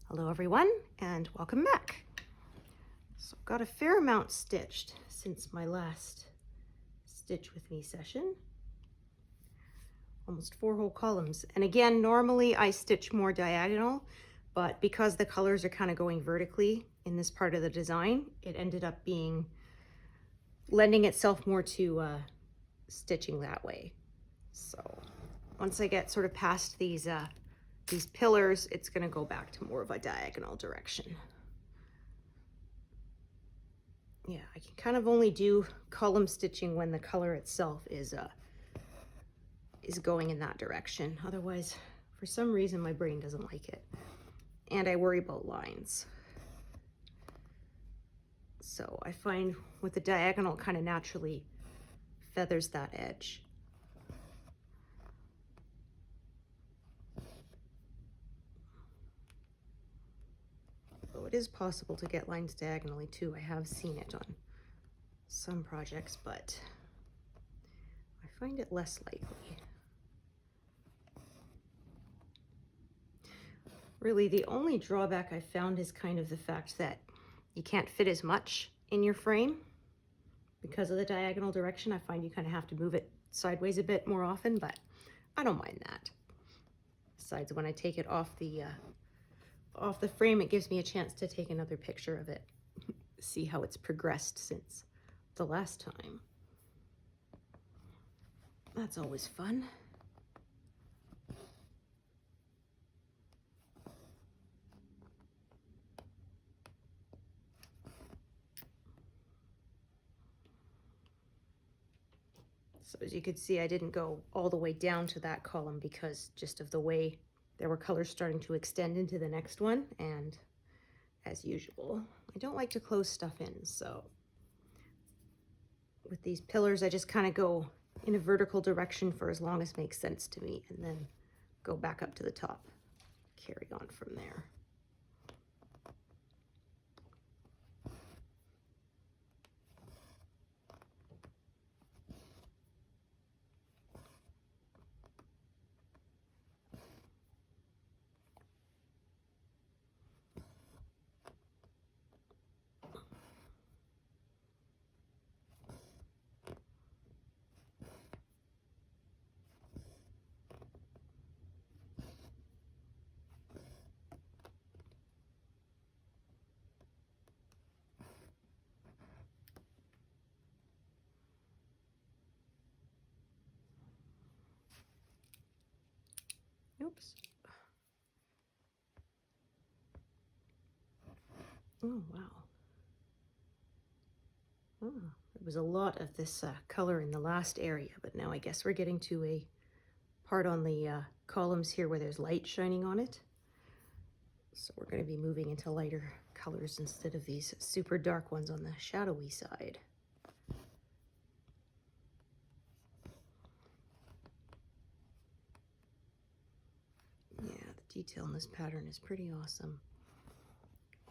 Hello everyone and welcome back. So I've got a fair amount stitched since my last stitch with me session. Almost 4 whole columns. And again, normally I stitch more diagonal, but because the colors are kind of going vertically in this part of the design, it ended up lending itself more to stitching that way. So once I get sort of past these pillars, it's going to go back to more of a diagonal direction. Yeah, I can kind of only do column stitching when the color itself is going in that direction. Otherwise, for some reason, my brain doesn't like it. And I worry about lines. So I find with the diagonal, it kind of naturally feathers that edge. So it is possible to get lines diagonally too. I have seen it on some projects, but I find it less likely. Really, the only drawback I found is kind of the fact that you can't fit as much in your frame because of the diagonal direction. I find you kind of have to move it sideways a bit more often, but I don't mind that. Besides, when I take it off the frame, it gives me a chance to take another picture of it, see how it's progressed since the last time. That's always fun. So as you can see, I didn't go all the way down to that column because just of the way there were colors starting to extend into the next one. And as usual, I don't like to close stuff in. So with these pillars, I just kind of go in a vertical direction for as long as makes sense to me, and then go back up to the top, carry on from there. Oops. Oh, wow. Oh, there was a lot of this color in the last area, but now I guess we're getting to a part on the columns here where there's light shining on it. So we're going to be moving into lighter colors instead of these super dark ones on the shadowy side. Yeah, the detail in this pattern is pretty awesome.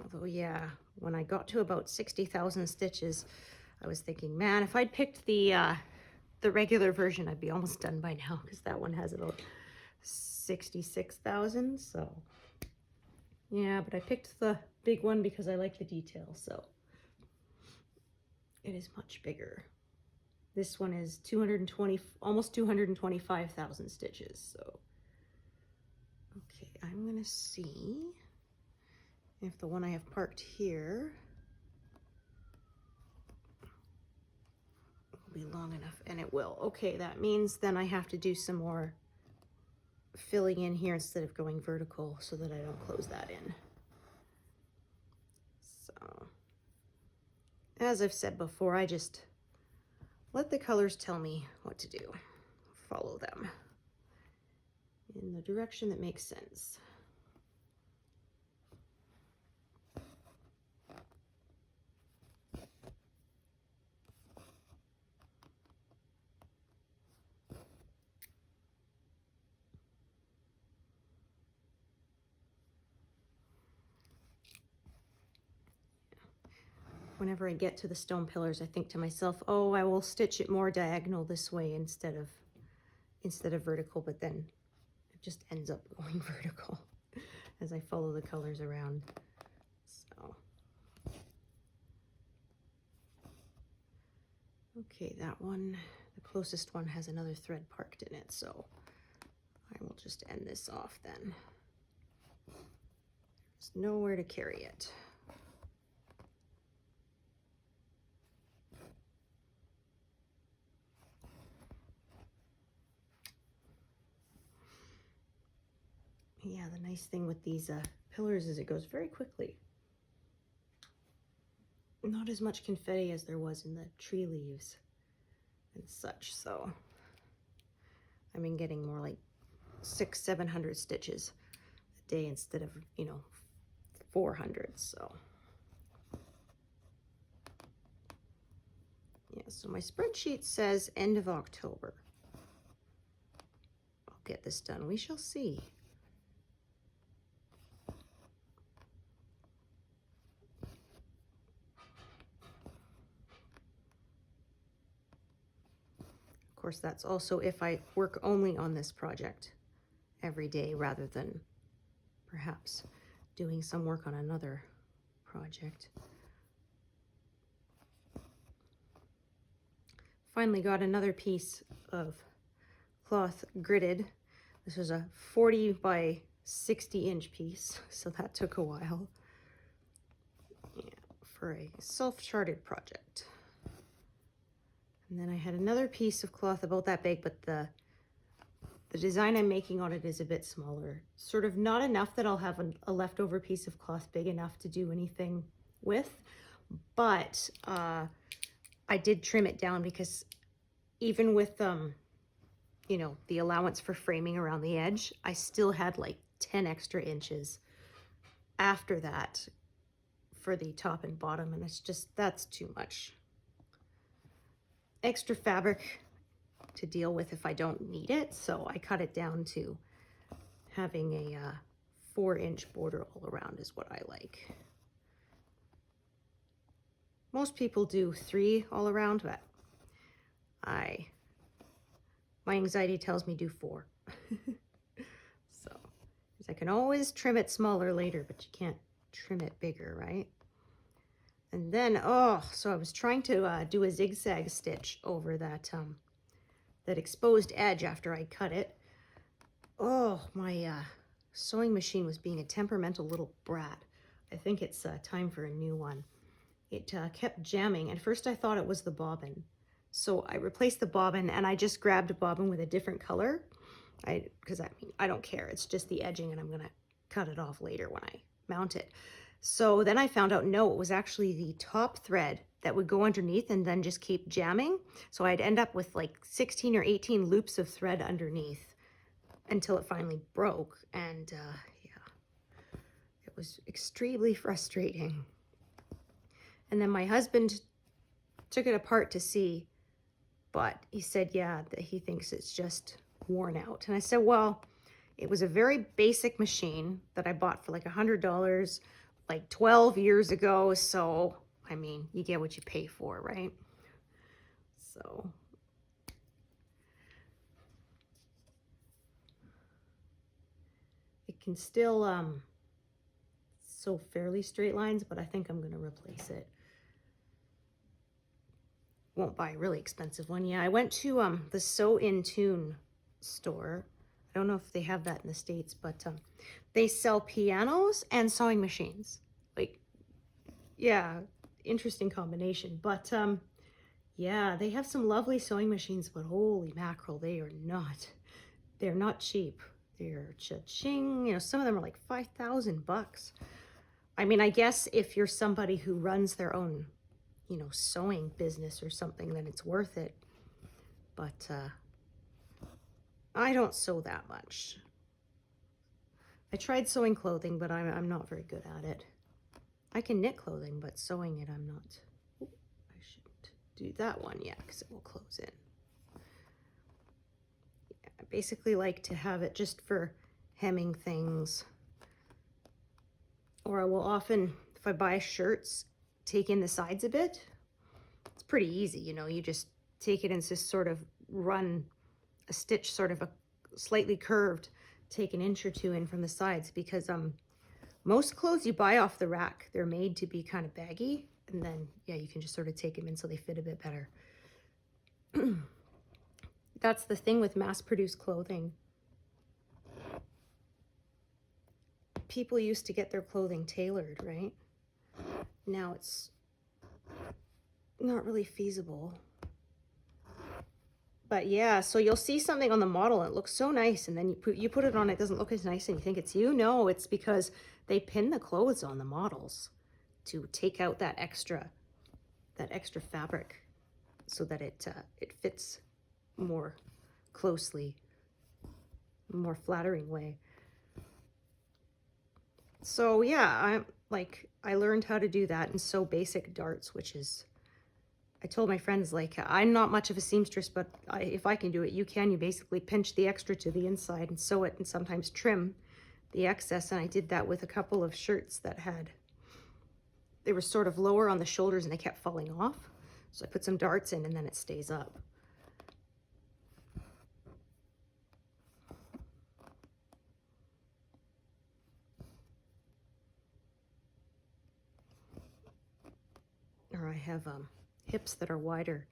Although, yeah, when I got to about 60,000 stitches, I was thinking, man, if I'd picked the regular version, I'd be almost done by now, because that one has about 66,000. So, yeah, but I picked the big one because I like the detail, so it is much bigger. This one is 220, almost 225,000 stitches. So, okay, I'm gonna see if the one I have parked here will be long enough, and it will. Okay, that means then I have to do some more filling in here instead of going vertical so that I don't close that in. So, as I've said before, I just let the colors tell me what to do. Follow them in the direction that makes sense. Whenever I get to the stone pillars, I think to myself, oh, I will stitch it more diagonal this way instead of vertical, but then it just ends up going vertical. as I follow the colors around. So, okay, that one, the closest one has another thread parked in it, so I will just end this off then. There's nowhere to carry it. Yeah, the nice thing with these pillars is it goes very quickly. Not as much confetti as there was in the tree leaves and such, so I've been getting more like 600-700 stitches a day instead of, you know, 400. So yeah, so my spreadsheet says end of October. I'll get this done. We shall see. Of course, that's also if I work only on this project every day rather than perhaps doing some work on another project. Finally got another piece of cloth gridded. This was a 40 by 60 inch piece, so that took a while. Yeah, for a self-charted project. And then I had another piece of cloth about that big, but the design I'm making on it is a bit smaller. Sort of not enough that I'll have a leftover piece of cloth big enough to do anything with, but I did trim it down because even with you know, the allowance for framing around the edge, I still had like 10 extra inches after that for the top and bottom, and it's just, that's too much extra fabric to deal with if I don't need it. So I cut it down to having a 4-inch border all around is what I like. Most people do 3 all around, but my anxiety tells me do 4. So, because I can always trim it smaller later, but you can't trim it bigger, right? And then, so I was trying to do a zigzag stitch over that that exposed edge after I cut it. Oh, my sewing machine was being a temperamental little brat. I think it's time for a new one. It kept jamming. At first I thought it was the bobbin. So I replaced the bobbin and I just grabbed a bobbin with a different color. Because I mean, I don't care. It's just the edging and I'm gonna cut it off later when I mount it. So then I found out, no, it was actually the top thread that would go underneath and then just keep jamming. So I'd end up with like 16 or 18 loops of thread underneath until it finally broke. And yeah, it was extremely frustrating. And then my husband took it apart to see, but he said, yeah, that he thinks it's just worn out. And I said, well, it was a very basic machine that I bought for like $100 like 12 years ago. So, I mean, you get what you pay for, right? So it can still sew fairly straight lines, but I think I'm going to replace it. Won't buy a really expensive one. Yeah, I went to the Sew in Tune store. I don't know if they have that in the States, but they sell pianos and sewing machines. Like, yeah, interesting combination. But yeah, they have some lovely sewing machines, but holy mackerel, they're not cheap. They're cha-ching, you know, some of them are like 5,000 bucks. I mean, I guess if you're somebody who runs their own, you know, sewing business or something, then it's worth it. But I don't sew that much. I tried sewing clothing, but I'm not very good at it. I can knit clothing, but sewing it, I'm not. Ooh, I shouldn't do that one yet because it will close in. Yeah, I basically like to have it just for hemming things. Or I will often, if I buy shirts, take in the sides a bit. It's pretty easy, you know, you just take it and just sort of run a stitch sort of a slightly curved, take an inch or two in from the sides, because Most clothes you buy off the rack, they're made to be kind of baggy, and then, yeah, you can just sort of take them in so they fit a bit better. That's the thing with mass-produced clothing. People used to get their clothing tailored, right? Now it's not really feasible. But yeah, so you'll see something on the model and it looks so nice, and then you put it on, it doesn't look as nice, and you think it's you. No, it's because they pin the clothes on the models to take out that extra fabric so that it fits more closely, more flattering way. So yeah, I learned how to do that and sew basic darts, which is, I told my friends, like, I'm not much of a seamstress, but if I can do it, you can. You basically pinch the extra to the inside and sew it, and sometimes trim the excess. And I did that with a couple of shirts that they were sort of lower on the shoulders and they kept falling off. So I put some darts in and then it stays up. Or I have hips that are wider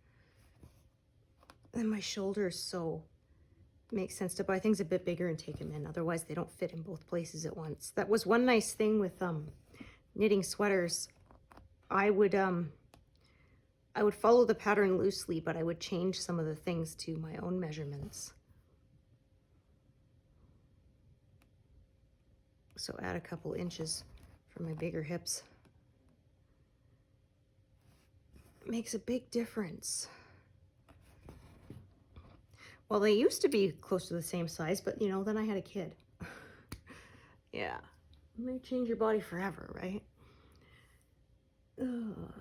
than my shoulders, so it makes sense to buy things a bit bigger and take them in. Otherwise, they don't fit in both places at once. That was one nice thing with knitting sweaters. I would follow the pattern loosely, but I would change some of the things to my own measurements. So add a couple inches for my bigger hips. It makes a big difference. Well, they used to be close to the same size, but you know, then I had a kid. Yeah, it may change your body forever, right? Ugh.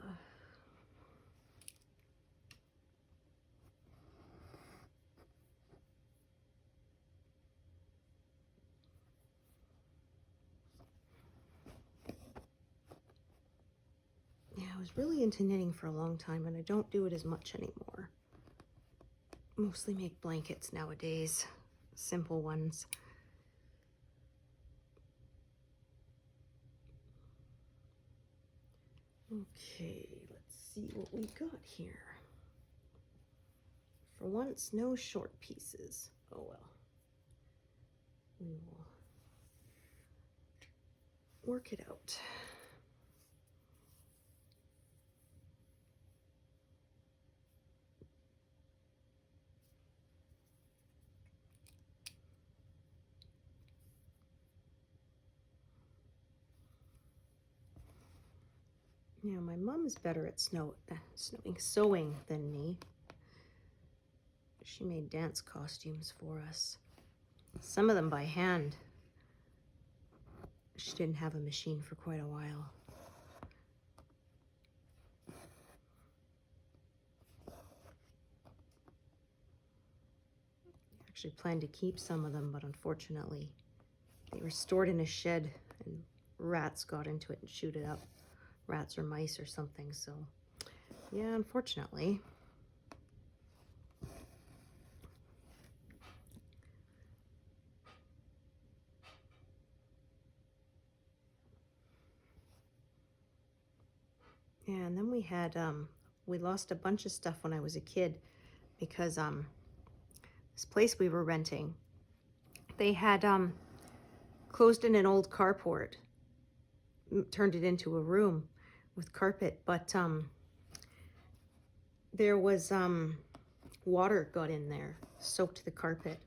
Yeah, I was really into knitting for a long time, and I don't do it as much anymore. Mostly make blankets nowadays, simple ones. Okay, let's see what we got here. For once, no short pieces. Oh well. We will work it out. Yeah, my mom's better at sewing than me. She made dance costumes for us. Some of them by hand. She didn't have a machine for quite a while. Actually planned to keep some of them, but unfortunately they were stored in a shed and rats got into it and chewed it up. Rats or mice or something, so yeah, unfortunately. Yeah, and then we lost a bunch of stuff when I was a kid because this place we were renting, they had closed in an old carport, turned it into a room with carpet, but there was water got in there, soaked the carpet.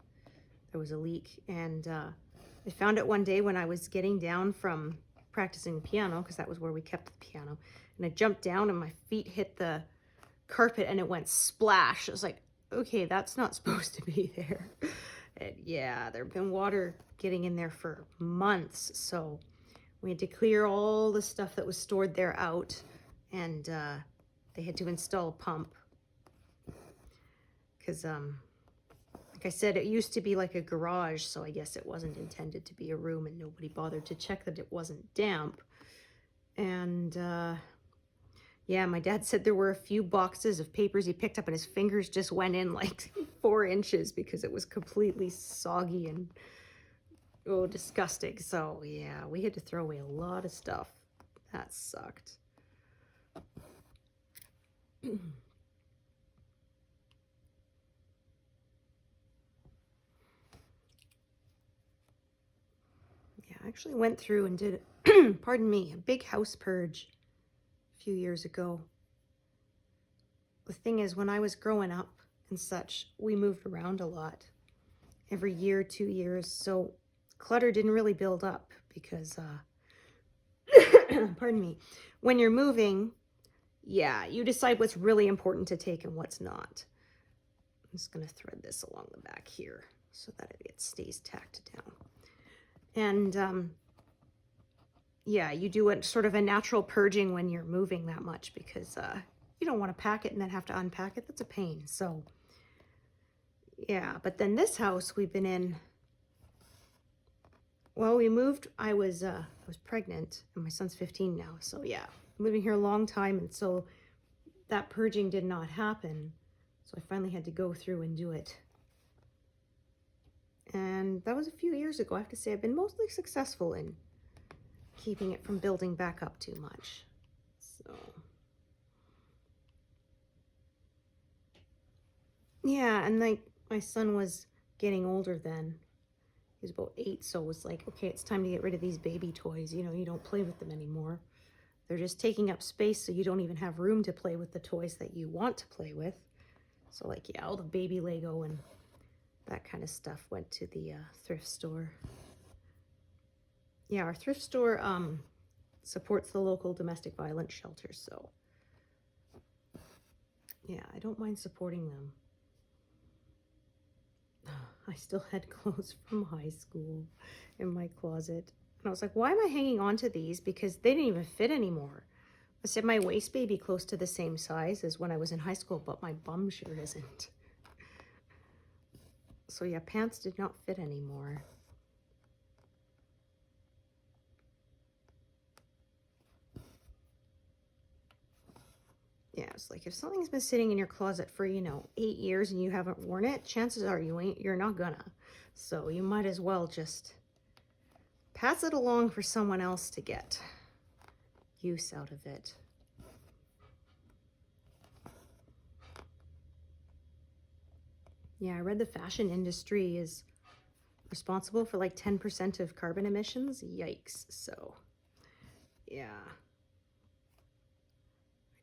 There was a leak, and I found it one day when I was getting down from practicing the piano, because that was where we kept the piano, and I jumped down and my feet hit the carpet and it went splash. I was like, okay, that's not supposed to be there. And yeah, there had been water getting in there for months, so we had to clear all the stuff that was stored there out, and they had to install a pump because like I said, it used to be like a garage, so I guess it wasn't intended to be a room, and nobody bothered to check that it wasn't damp. And yeah, my dad said there were a few boxes of papers he picked up and his fingers just went in like 4 inches because it was completely soggy and Oh, disgusting. So yeah, we had to throw away a lot of stuff. That sucked. Yeah, I actually went through and did, pardon me, a big house purge a few years ago. The thing is, when I was growing up and such, we moved around a lot. Every year, 2 years. So clutter didn't really build up because, pardon me, when you're moving, yeah, you decide what's really important to take and what's not. I'm just going to thread this along the back here so that it stays tacked down. And yeah, you do a sort of a natural purging when you're moving that much because you don't want to pack it and then have to unpack it. That's a pain. So yeah, but then this house we've been in, well, we moved, I was pregnant and my son's 15 now. So yeah, living here a long time. And so that purging did not happen. So I finally had to go through and do it. And that was a few years ago. I have to say I've been mostly successful in keeping it from building back up too much. So yeah, and like my son was getting older then. He was about 8, so it was like, okay, it's time to get rid of these baby toys. You know, you don't play with them anymore. They're just taking up space, so you don't even have room to play with the toys that you want to play with. So like, yeah, all the baby Lego and that kind of stuff went to the thrift store. Yeah, our thrift store supports the local domestic violence shelters, so yeah, I don't mind supporting them. I still had clothes from high school in my closet. And I was like, why am I hanging on to these? Because they didn't even fit anymore. I said my waist may be close to the same size as when I was in high school, but my bum sure isn't. So yeah, pants did not fit anymore. Yeah, it's like if something's been sitting in your closet for, 8 years and you haven't worn it, chances are you're not gonna. So you might as well just pass it along for someone else to get use out of it. Yeah, I read the fashion industry is responsible for like 10% of carbon emissions. Yikes. So, yeah.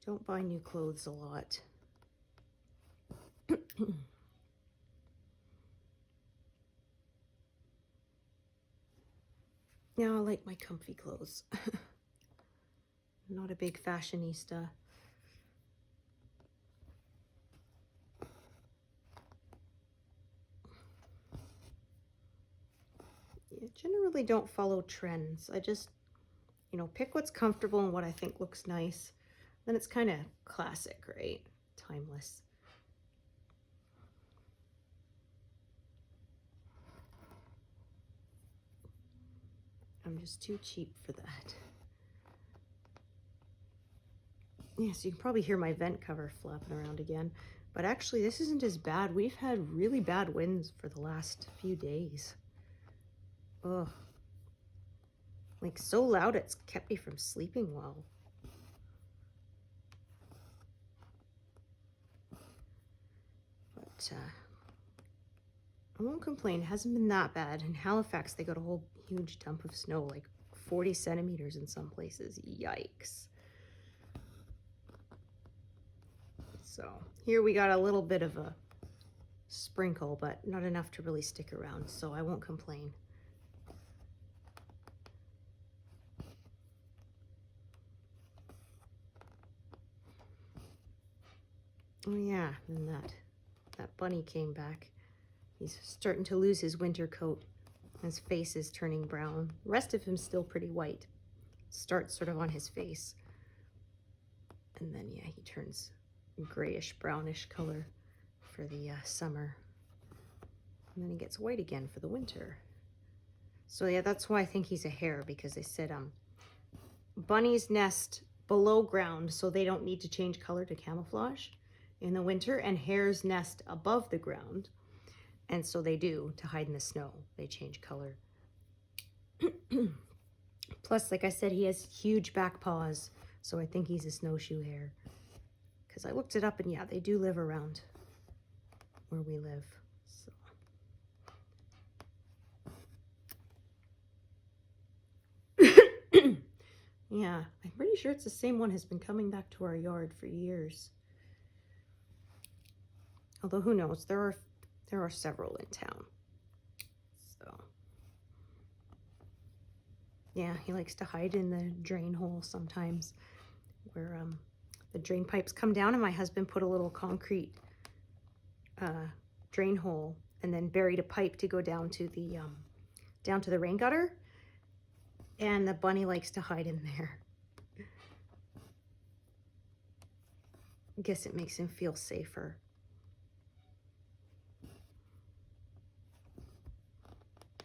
I don't buy new clothes a lot. Yeah, I like my comfy clothes. Not a big fashionista. Yeah, generally don't follow trends. I just, pick what's comfortable and what I think looks nice. Then it's kind of classic, right? Timeless. I'm just too cheap for that. Yeah, so you can probably hear my vent cover flapping around again. But actually, this isn't as bad. We've had really bad winds for the last few days. Ugh. Like, so loud it's kept me from sleeping well. But, I won't complain. It hasn't been that bad. In Halifax, they got a whole huge dump of snow, like 40 centimeters in some places. Yikes. So here we got a little bit of a sprinkle, but not enough to really stick around, so I won't complain. Oh yeah, and that bunny came back. He's starting to lose his winter coat. His face is turning brown. The rest of him's still pretty white. Starts sort of on his face. And then, yeah, he turns grayish, brownish color for the summer. And then he gets white again for the winter. So yeah, that's why I think he's a hare, because they said bunnies nest below ground so they don't need to change color to camouflage in the winter, and hares nest above the ground. And so they do, to hide in the snow. They change color Plus, like I said, he has huge back paws, so I think he's a snowshoe hare. Because I looked it up, and yeah, they do live around where we live. So. Yeah, I'm pretty sure it's the same one has been coming back to our yard for years. Although who knows, there are several in town. So yeah, he likes to hide in the drain hole sometimes, where the drain pipes come down, and my husband put a little concrete drain hole and then buried a pipe to go down to the rain gutter, and the bunny likes to hide in there. I guess it makes him feel safer.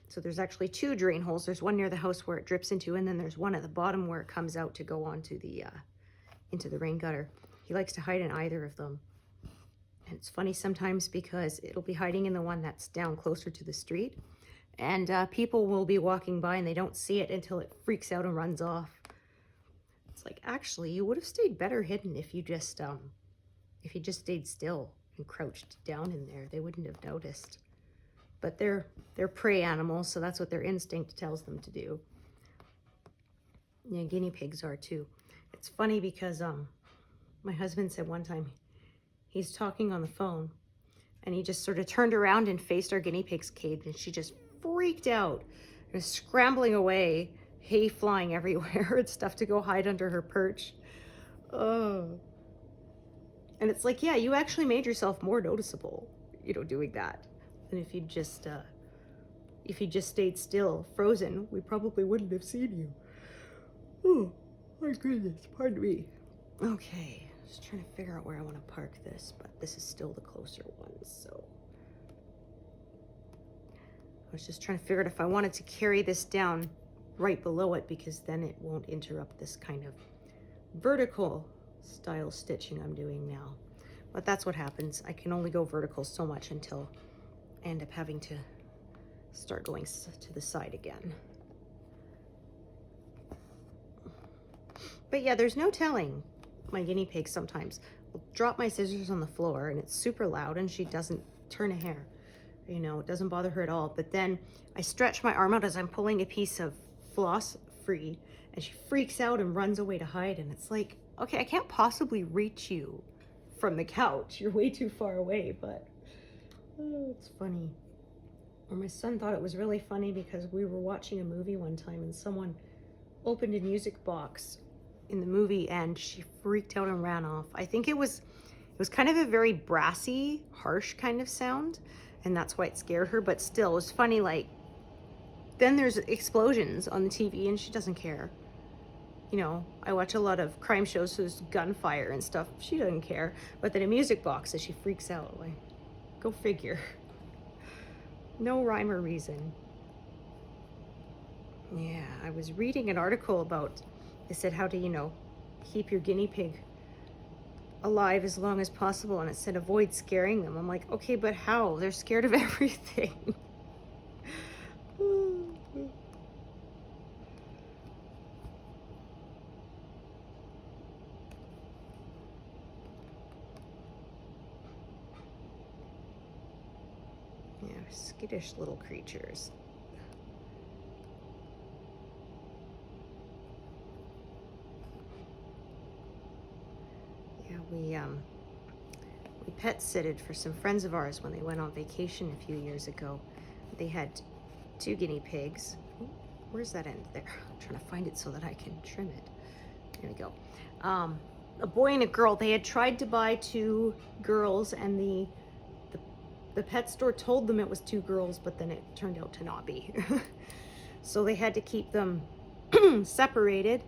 So there's actually two drain holes. There's one near the house where it drips into, and then there's one at the bottom where it comes out to go onto the into the rain gutter. He likes to hide in either of them. And it's funny sometimes because it'll be hiding in the one that's down closer to the street, and people will be walking by and they don't see it until it freaks out and runs off. It's like, actually, you would have stayed better hidden if you just stayed still and crouched down in there. They wouldn't have noticed. But they're prey animals, so that's what their instinct tells them to do. Yeah, guinea pigs are too. It's funny because my husband said one time he's talking on the phone, and he just sort of turned around and faced our guinea pig's cage, and she just freaked out and was scrambling away, hay flying everywhere and stuff to go hide under her perch. Oh. And it's like, yeah, you actually made yourself more noticeable, doing that. And if you just stayed still, frozen, we probably wouldn't have seen you. Oh, my goodness, pardon me. Okay, just trying to figure out where I want to park this, but this is still the closer one, so. I was just trying to figure out if I wanted to carry this down right below it, because then it won't interrupt this kind of vertical style stitching I'm doing now. But that's what happens. I can only go vertical so much until I end up having to start going to the side again. But yeah, there's no telling. My guinea pig sometimes will drop my scissors on the floor, and it's super loud, and she doesn't turn a hair. It doesn't bother her at all. But then I stretch my arm out as I'm pulling a piece of floss free, and she freaks out and runs away to hide. And it's like, okay, I can't possibly reach you from the couch. You're way too far away, but oh, it's funny. Or my son thought it was really funny because we were watching a movie one time, and someone opened a music box in the movie, and she freaked out and ran off. I think it was kind of a very brassy, harsh kind of sound, and that's why it scared her. But still, it was funny. Like, then there's explosions on the TV, and she doesn't care. I watch a lot of crime shows, so there's gunfire and stuff. She doesn't care. But then a music box, and she freaks out. Like, go figure. No rhyme or reason. Yeah, I was reading an article about, they said how to, keep your guinea pig alive as long as possible, and it said avoid scaring them. I'm like, okay, but how? They're scared of everything. Yeah, skittish little creatures. Yeah, we pet sitted for some friends of ours when they went on vacation a few years ago. They had 2 guinea pigs. Ooh, where's that end there? I'm trying to find it so that I can trim it. There we go. A boy and a girl. They had tried to buy 2 girls, and the pet store told them it was 2 girls, but then it turned out to not be. So they had to keep them separated.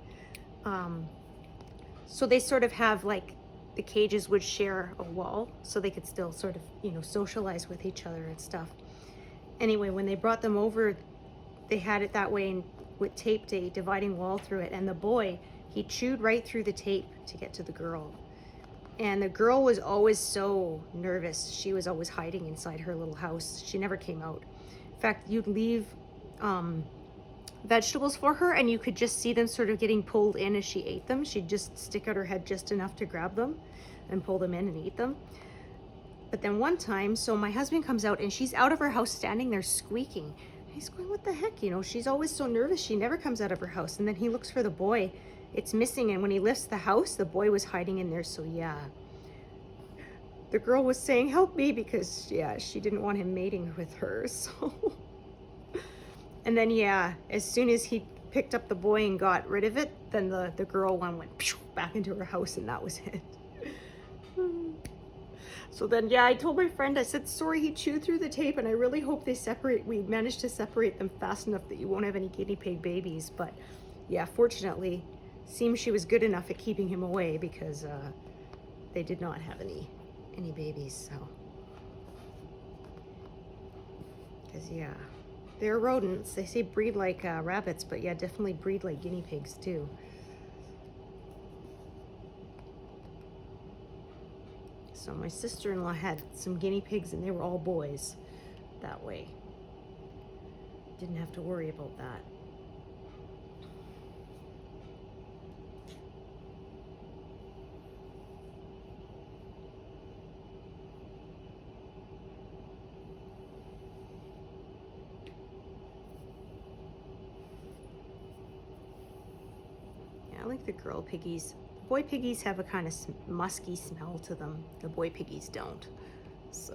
So they sort of have, like, the cages would share a wall, so they could still sort of, socialize with each other and stuff. Anyway, when they brought them over, they had it that way and with taped a dividing wall through it. And the boy, he chewed right through the tape to get to the girl. And the girl was always so nervous. She was always hiding inside her little house. She never came out. In fact, you'd leave vegetables for her, and you could just see them sort of getting pulled in as she ate them. She'd just stick out her head just enough to grab them and pull them in and eat them. But then one time, so my husband comes out and she's out of her house standing there squeaking. He's going, what the heck? You know, she's always so nervous. She never comes out of her house. And then he looks for the boy. It's missing. And when he lifts the house, the boy was hiding in there. So yeah, the girl was saying, help me, because yeah, she didn't want him mating with her. So, and then yeah, as soon as he picked up the boy and got rid of it, then the girl one went back into her house, and that was it. So then, yeah, I told my friend, I said, sorry, he chewed through the tape, and I really hope they separate. We managed to separate them fast enough that you won't have any guinea pig babies. But yeah, fortunately, seems she was good enough at keeping him away, because they did not have any babies. So, because yeah, they're rodents. They say breed like rabbits, but yeah, definitely breed like guinea pigs too. So my sister-in-law had some guinea pigs, and they were all boys that way. Didn't have to worry about that. Yeah, I like the girl piggies. Boy piggies have a kind of musky smell to them. The boy piggies don't. So.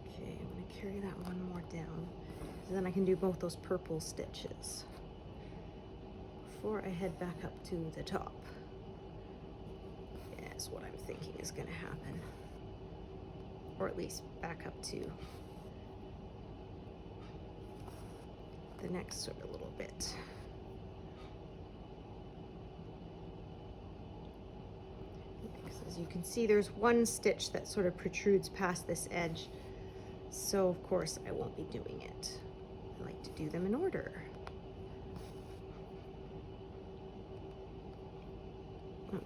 Okay, I'm going to carry that one more down. So then I can do both those purple stitches before I head back up to the top. That's what I'm thinking is going to happen, or at least back up to the next sort of little bit. Because as you can see, there's one stitch that sort of protrudes past this edge, so of course I won't be doing it. I like to do them in order.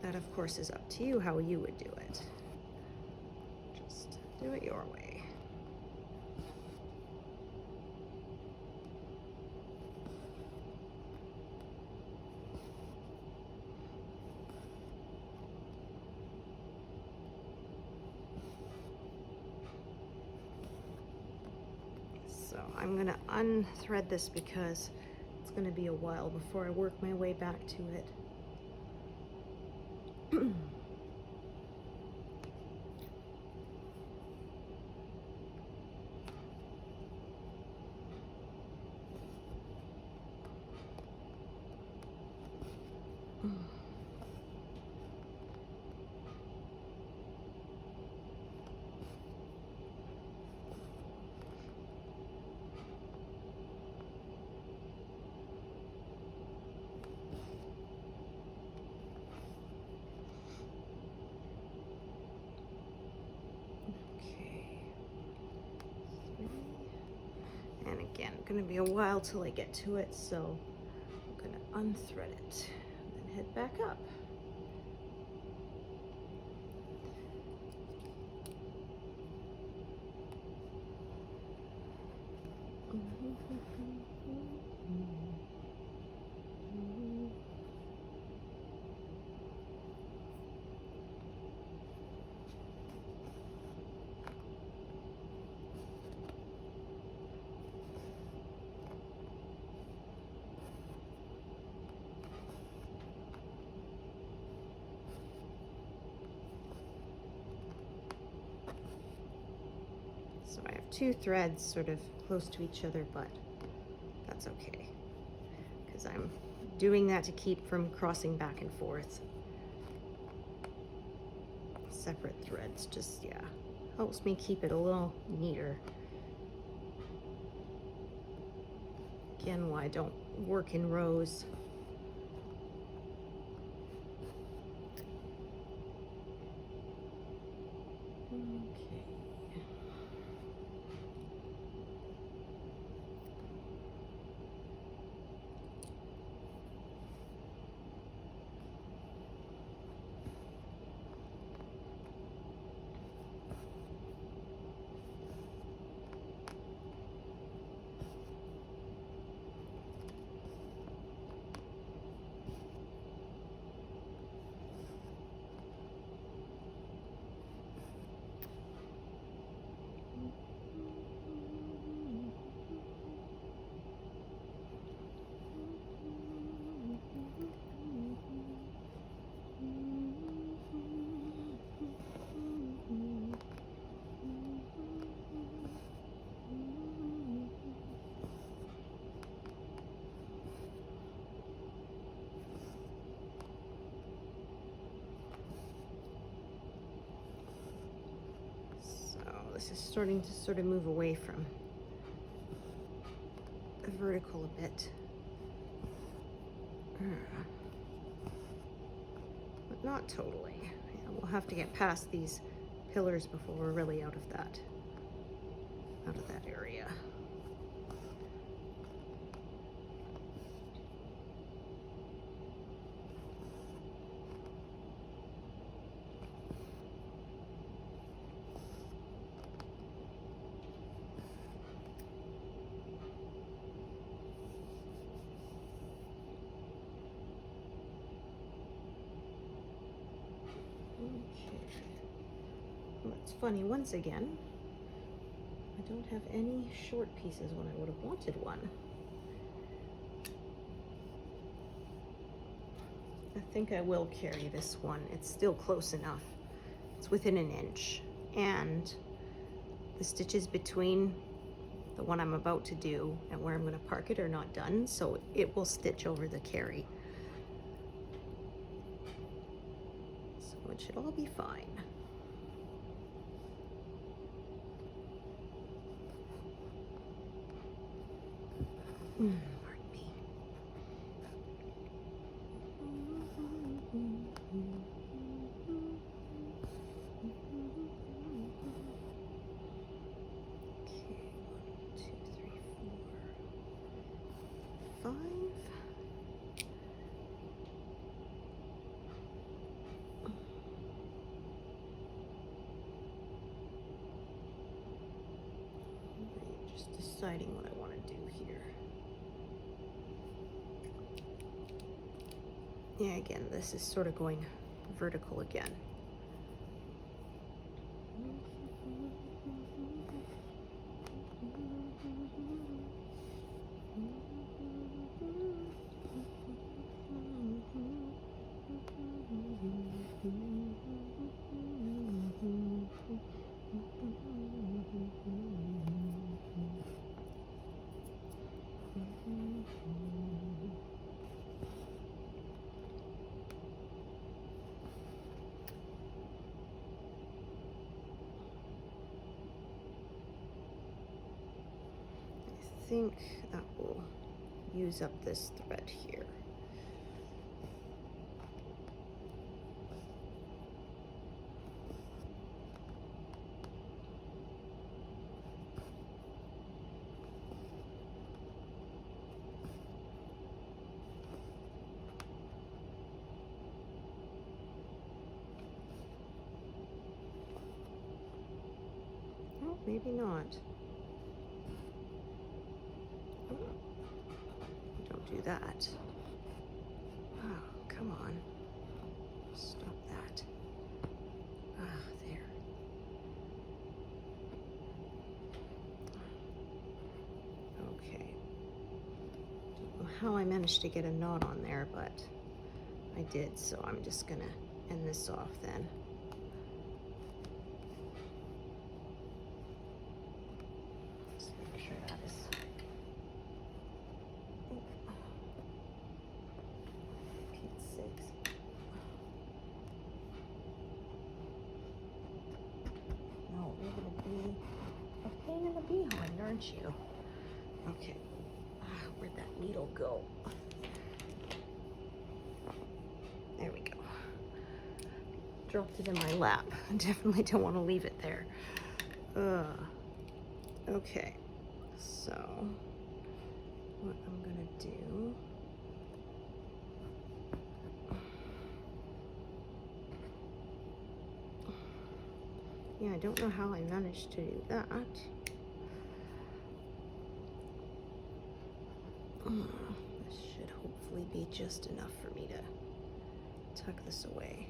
That, of course, is up to you how you would do it. Just do it your way. So I'm going to unthread this because it's going to be a while before I work my way back to it. And again, going to be a while till I get to it, so I'm going to unthread it and then head back up. So I have two threads sort of close to each other, but that's okay, because I'm doing that to keep from crossing back and forth. Separate threads just, yeah, helps me keep it a little neater. Again, why I don't work in rows. this is starting to sort of move away from the vertical a bit. But not totally. Yeah, we'll have to get past these pillars before we're really out of that area. Well, it's funny, once again, I don't have any short pieces when I would have wanted one. I think I will carry this one. It's still close enough. It's within an inch. And the stitches between the one I'm about to do and where I'm going to park it are not done, so it will stitch over the carry. So it should all be fine. Pardon me. Okay, 1, 2, 3, 4, 5. Just deciding what I want to do here. Yeah, again, this is sort of going vertical again. I think that will use up this thread here. Oh, maybe not. Don't do that. Oh, come on. Stop that. Ah, there. Okay. Don't know how I managed to get a knot on there, but I did, so I'm just gonna end this off then. Just make sure that is. No, you're gonna be a pain in the behind, aren't you? Okay. Where'd that needle go? There we go. Dropped it in my lap. I definitely don't want to leave it there. Okay. So, what I'm gonna do. Yeah, I don't know how I managed to do that. This should hopefully be just enough for me to tuck this away.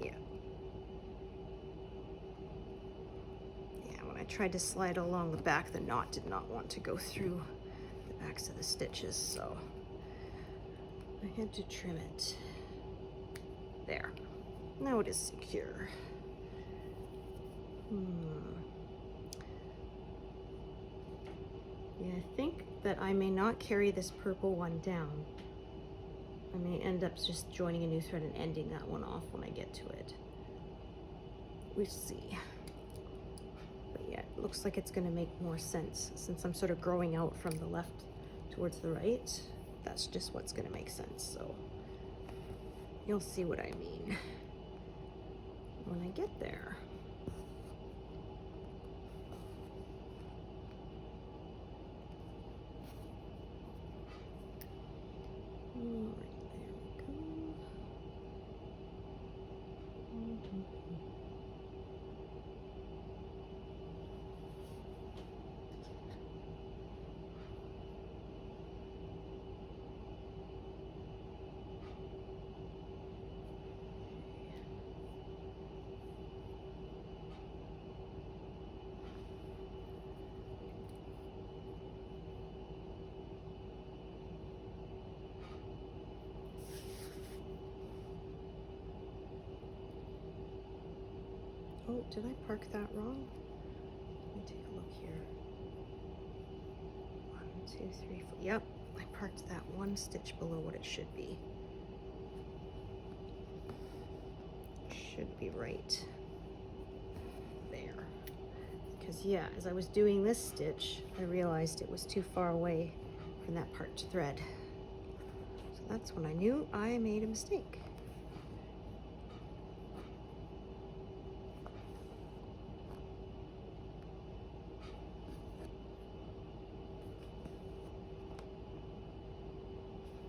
Yeah. Yeah, when I tried to slide along the back, the knot did not want to go through the backs of the stitches, so I had to trim it. There. Now it is secure. Yeah, I think that I may not carry this purple one down. I may end up just joining a new thread and ending that one off when I get to it. We'll see. But yeah, it looks like it's gonna make more sense since I'm sort of growing out from the left towards the right. That's just what's gonna make sense. So you'll see what I mean when I get there. All right, there we go. Oh, did I park that wrong? Let me take a look here. 1, 2, 3, 4. Yep, I parked that one stitch below what it should be. Should be right there. Because yeah, as I was doing this stitch, I realized it was too far away from that part to thread. So that's when I knew I made a mistake.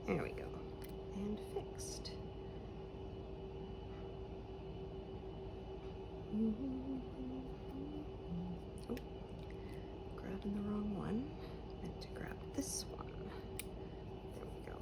There we go, and fixed. Oh, grabbing the wrong one. Meant to grab this one. There we go.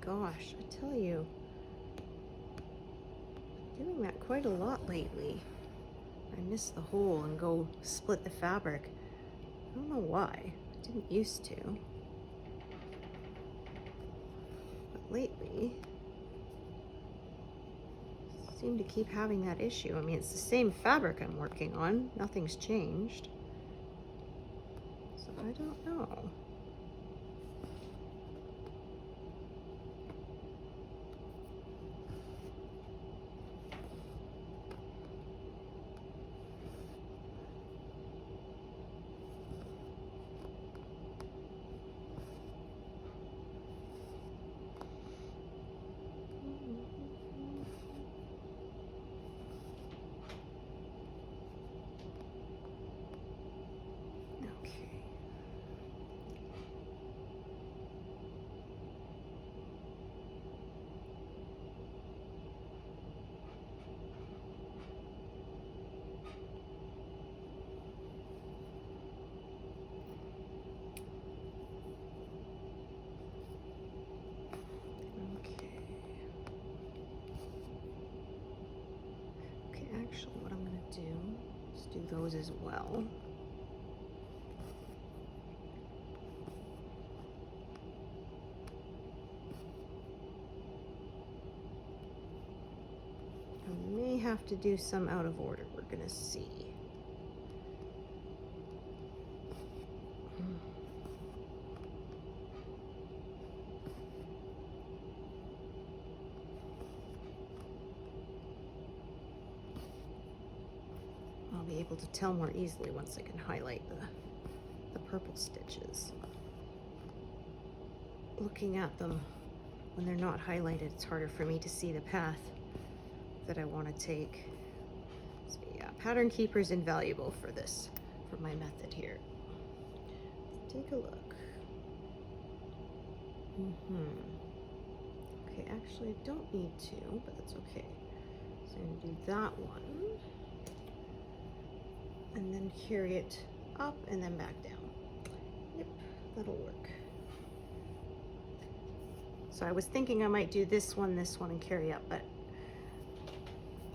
Gosh, I tell you, I'm doing that quite a lot lately. I miss the hole and go split the fabric. I don't know why. I didn't used to. But lately, I seem to keep having that issue. I mean, it's the same fabric I'm working on. Nothing's changed. So I don't know. Actually, what I'm going to do is do those as well. I may have to do some out of order. We're going to see. I'll be able to tell more easily once I can highlight the purple stitches. Looking at them when they're not highlighted, it's harder for me to see the path that I want to take. So yeah, pattern keeper is invaluable for this, for my method here. Take a look. Okay, actually I don't need to, but that's okay. So I'm gonna do that one. And then carry it up and then back down. Yep, that'll work. So I was thinking I might do this one, and carry up, but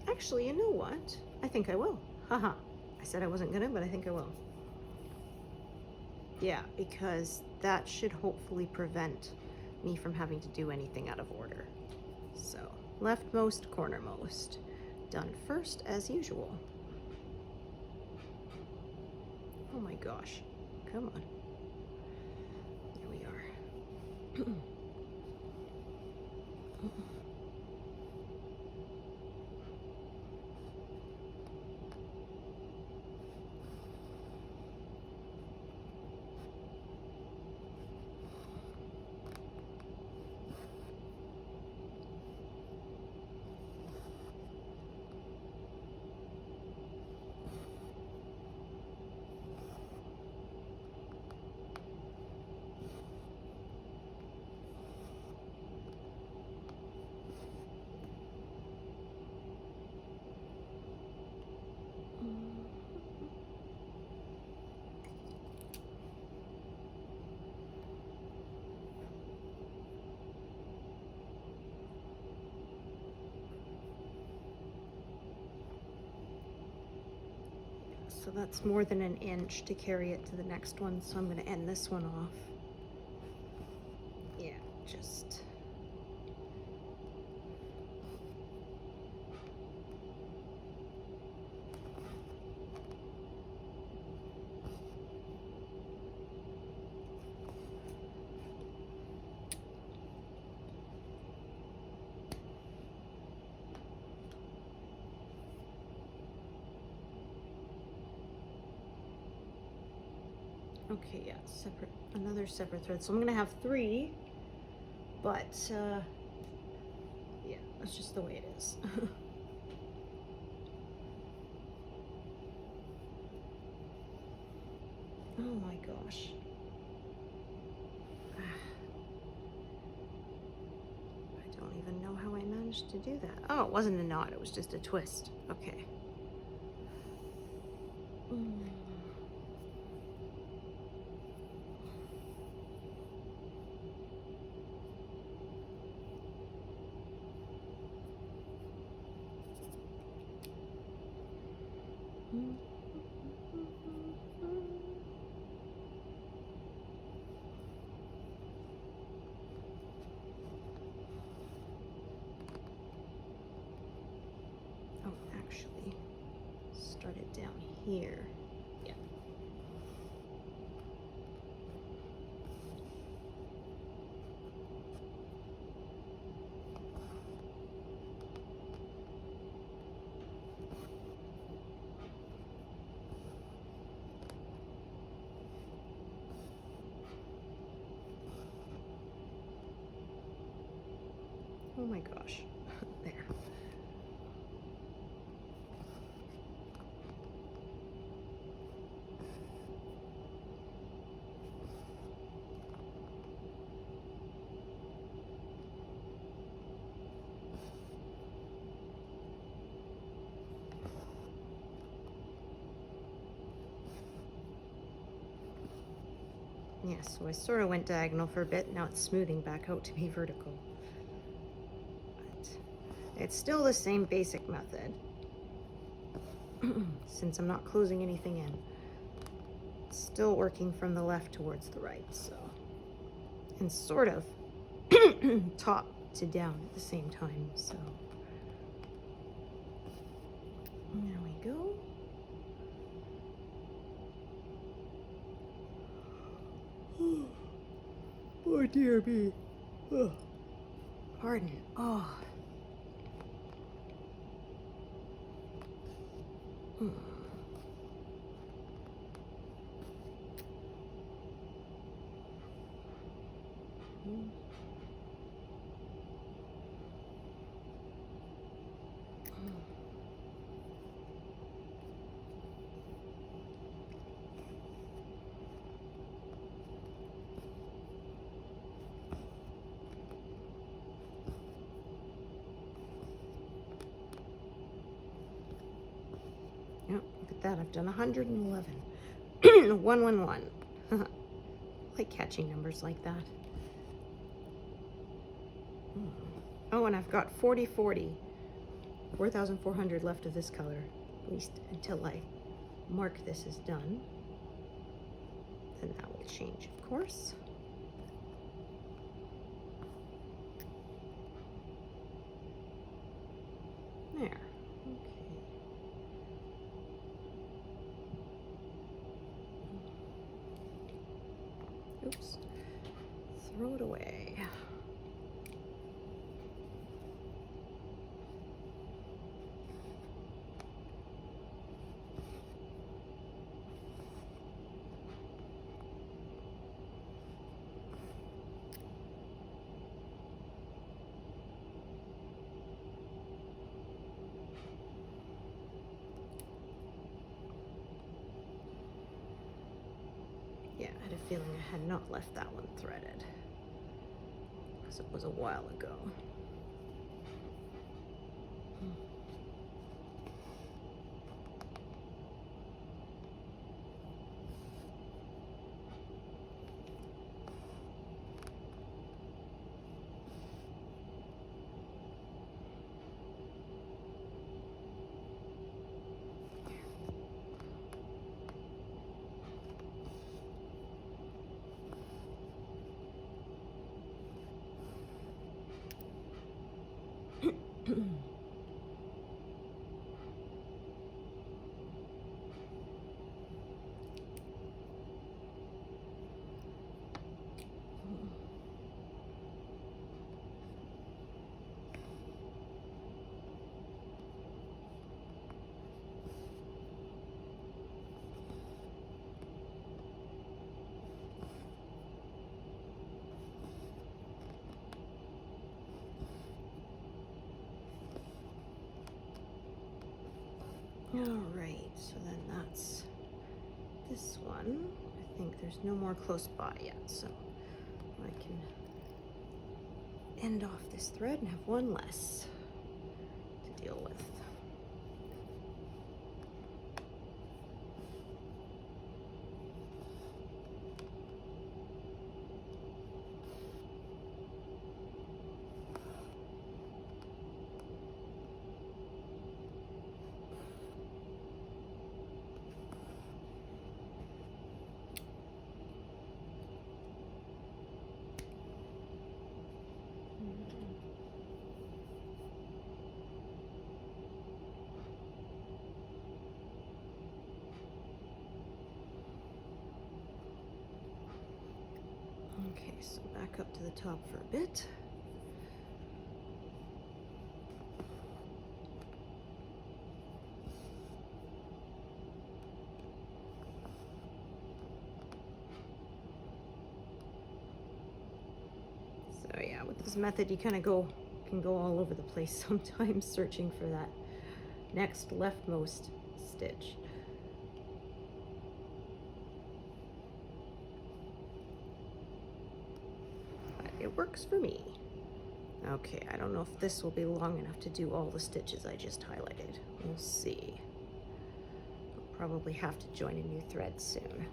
actually, you know what? I think I will. Haha. I said I wasn't gonna, but I think I will. Yeah, because that should hopefully prevent me from having to do anything out of order. So, leftmost, cornermost. Done first as usual. Oh my gosh. Come on. Here we are. So that's more than an inch to carry it to the next one, so I'm going to end this one off. Yeah, just... Okay, yeah, another separate thread. So I'm gonna have 3, but yeah, that's just the way it is. Oh my gosh. I don't even know how I managed to do that. Oh, it wasn't a knot, it was just a twist. Okay. Oh, actually, start it down here. Yeah. Oh my gosh. There. Yeah, so I sort of went diagonal for a bit. Now it's smoothing back out to be vertical. But it's still the same basic method. Since I'm not closing anything in. It's still working from the left towards the right, so. And sort of top to down at the same time, so. There we go. Oh dear me. Oh. Pardon. Oh. that. I've done 111. 111. I like catching numbers like that. Oh, and I've got 4,400 left of this color, at least until I mark this as done. Then that will change, of course. There. Okay. Oops. Throw it away. Yeah, I had a feeling I had not left that one threaded, because it was a while ago. All right, so then that's this one. I think there's no more close by yet, so I can end off this thread and have one less to deal with. Okay, so back up to the top for a bit. So yeah, with this method, you kind of can go all over the place sometimes searching for that next leftmost stitch. It works for me. Okay, I don't know if this will be long enough to do all the stitches I just highlighted. We'll see. I'll probably have to join a new thread soon.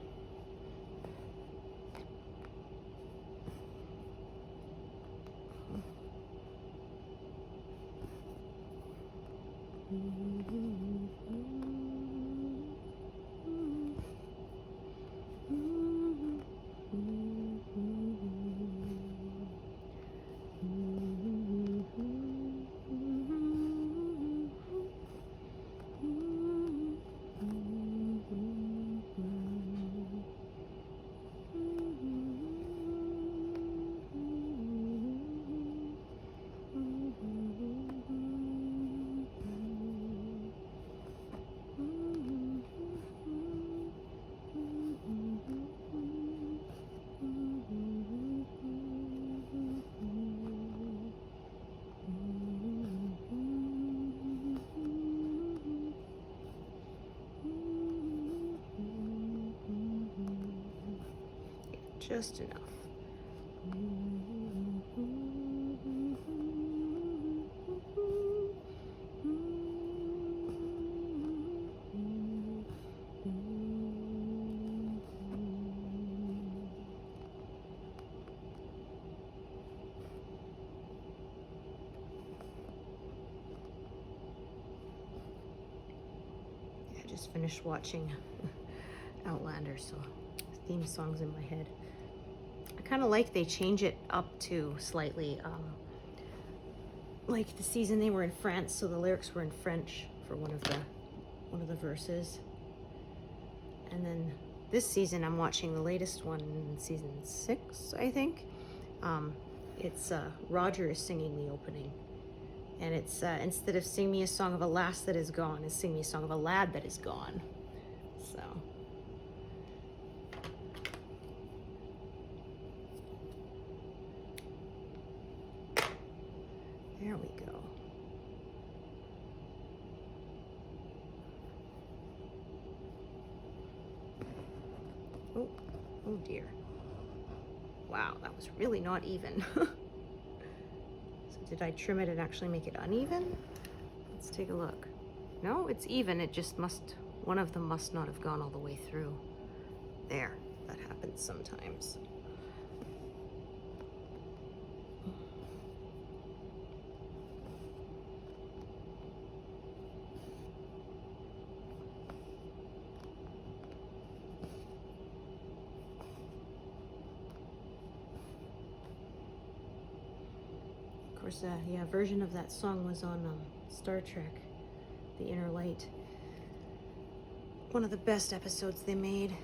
Just enough. just finished watching Outlander, so the theme song's in my head. I kind of like they change it up to slightly. Like the season they were in France, so the lyrics were in French for one of the verses. And then this season I'm watching the latest one, season 6, I think. It's Roger is singing the opening. And it's instead of sing me a song of a lass that is gone, it's sing me a song of a lad that is gone. So there we go. Oh, oh dear. Wow, that was really not even. So did I trim it and actually make it uneven? Let's take a look. No, it's even. It just must, one of them must not have gone all the way through. There, that happens sometimes. Of course, yeah, a version of that song was on Star Trek, The Inner Light. One of the best episodes they made.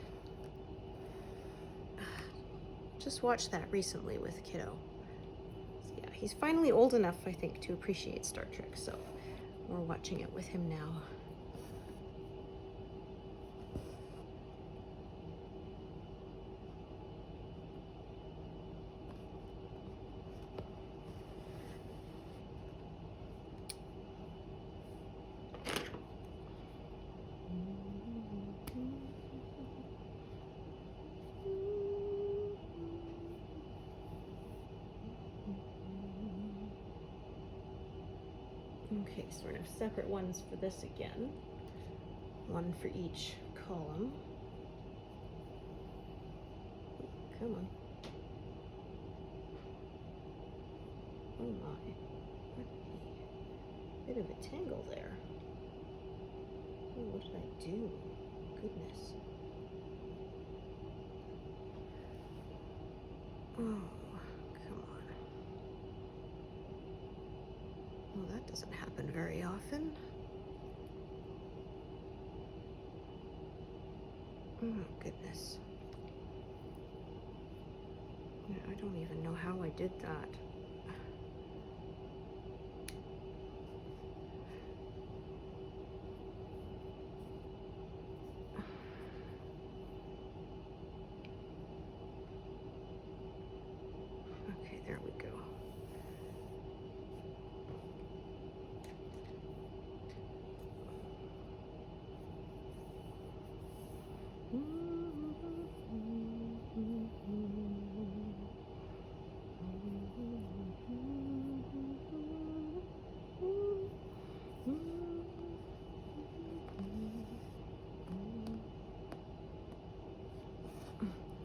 Just watched that recently with kiddo. So yeah, he's finally old enough, I think, to appreciate Star Trek, so we're watching it with him now. Okay, so we're gonna have separate ones for this again. One for each column. Come on. Oh my. What a bit of a tangle there. Oh, what did I do? Goodness. Oh, come on. Well, that doesn't happen very often. Oh, goodness. Yeah, I don't even know how I did that. Okay, there we go.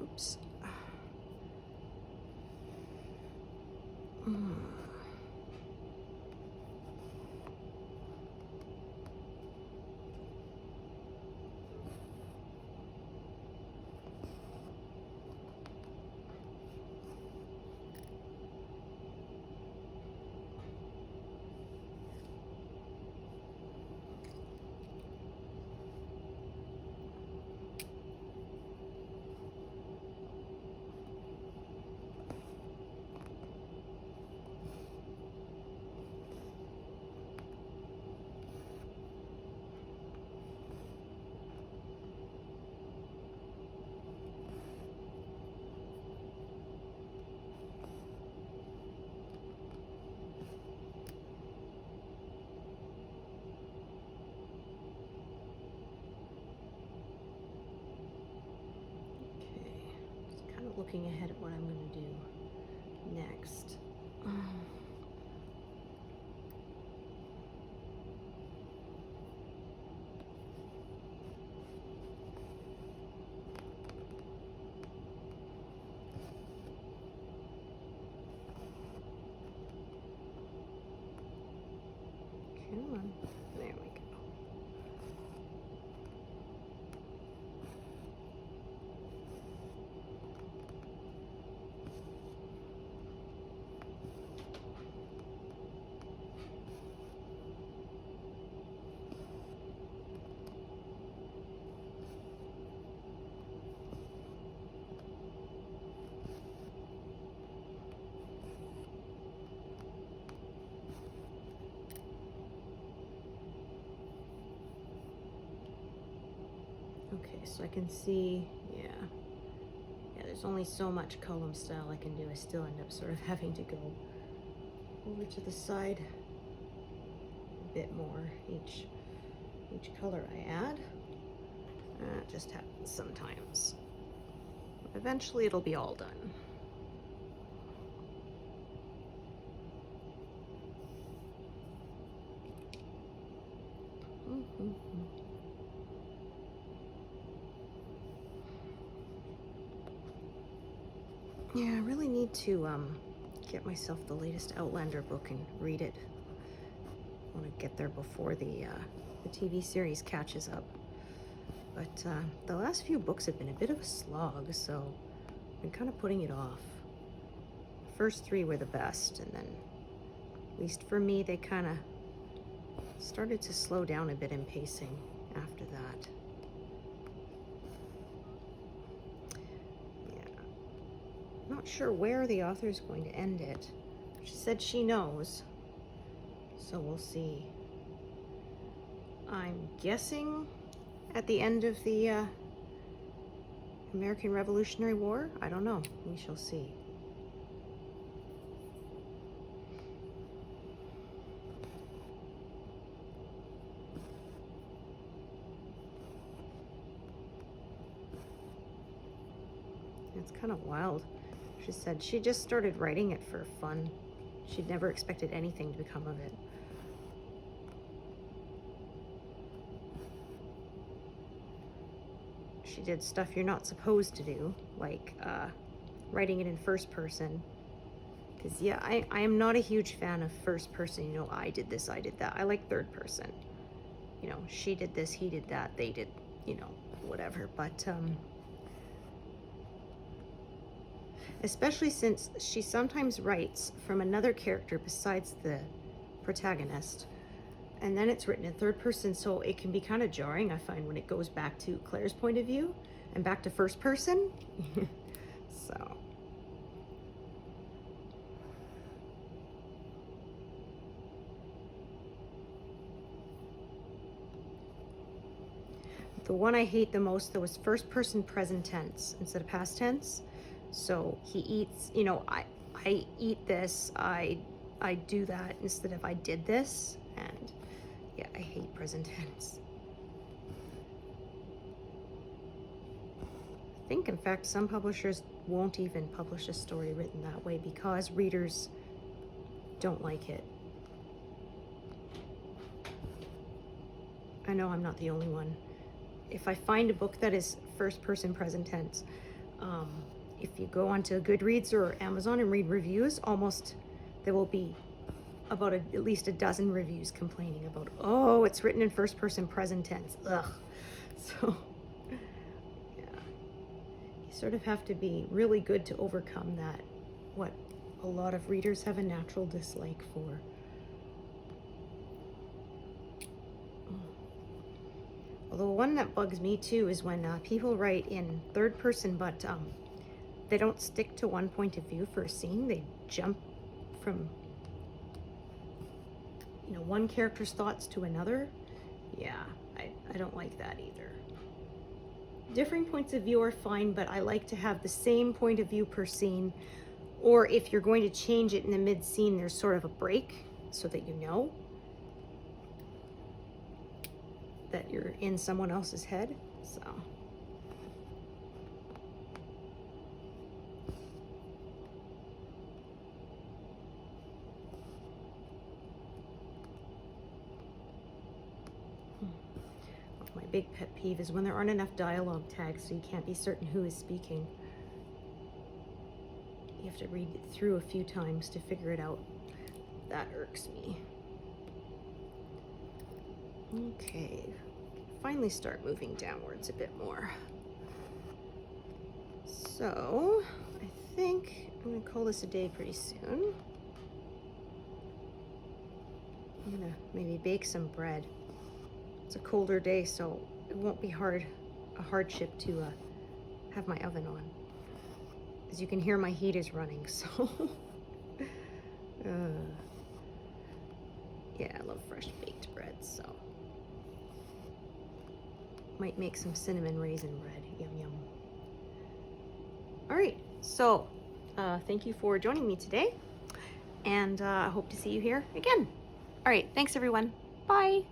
Oops. Looking ahead at what I'm going to do next. Come on. There we go. Okay, so I can see, yeah, there's only so much column style I can do. I still end up sort of having to go over to the side a bit more each color I add. It just happens sometimes. But eventually it'll be all done. Yeah, I really need to get myself the latest Outlander book and read it. I want to get there before the TV series catches up. But the last few books have been a bit of a slog, so I've been kind of putting it off. The first 3 were the best, and then, at least for me, they kind of started to slow down a bit in pacing after that. Not sure where the author's going to end it. She said she knows, so we'll see. I'm guessing at the end of the American Revolutionary War? I don't know. We shall see. It's kind of wild. She said she just started writing it for fun. She'd never expected anything to become of it. She did stuff you're not supposed to do, like writing it in first person. Because, yeah, I am not a huge fan of first person, you know, I did this, I did that. I like third person. You know, she did this, he did that, they did, you know, whatever. But, especially since she sometimes writes from another character besides the protagonist, and then it's written in third person, so it can be kind of jarring, I find, when it goes back to Claire's point of view and back to first person. So the one I hate the most, though, is first person present tense instead of past tense. So he eats, you know, I eat this, I do that instead of I did this. And yeah, I hate present tense. I think, in fact, some publishers won't even publish a story written that way because readers don't like it. I know I'm not the only one. If I find a book that is first person present tense, if you go onto Goodreads or Amazon and read reviews, there will be about at least a dozen reviews complaining about, oh, it's written in first person present tense. Ugh. So, yeah. You sort of have to be really good to overcome that, what a lot of readers have a natural dislike for. Although one that bugs me too is when people write in third person, but they don't stick to one point of view for a scene. They jump from, you know, one character's thoughts to another. Yeah, I don't like that either. Differing points of view are fine, but I like to have the same point of view per scene. Or if you're going to change it in the mid-scene, there's sort of a break so that you know that you're in someone else's head. So my big pet peeve is when there aren't enough dialogue tags, so you can't be certain who is speaking. You have to read it through a few times to figure it out. That irks me. Okay, finally start moving downwards a bit more. So I think I'm gonna call this a day pretty soon. I'm gonna maybe bake some bread. It's a colder day, so it won't be a hardship to have my oven on. As you can hear, my heat is running, so yeah, I love fresh baked bread, so Might make some cinnamon raisin bread. Yum, yum. All right, so thank you for joining me today, and I hope to see you here again. All right, thanks everyone. Bye.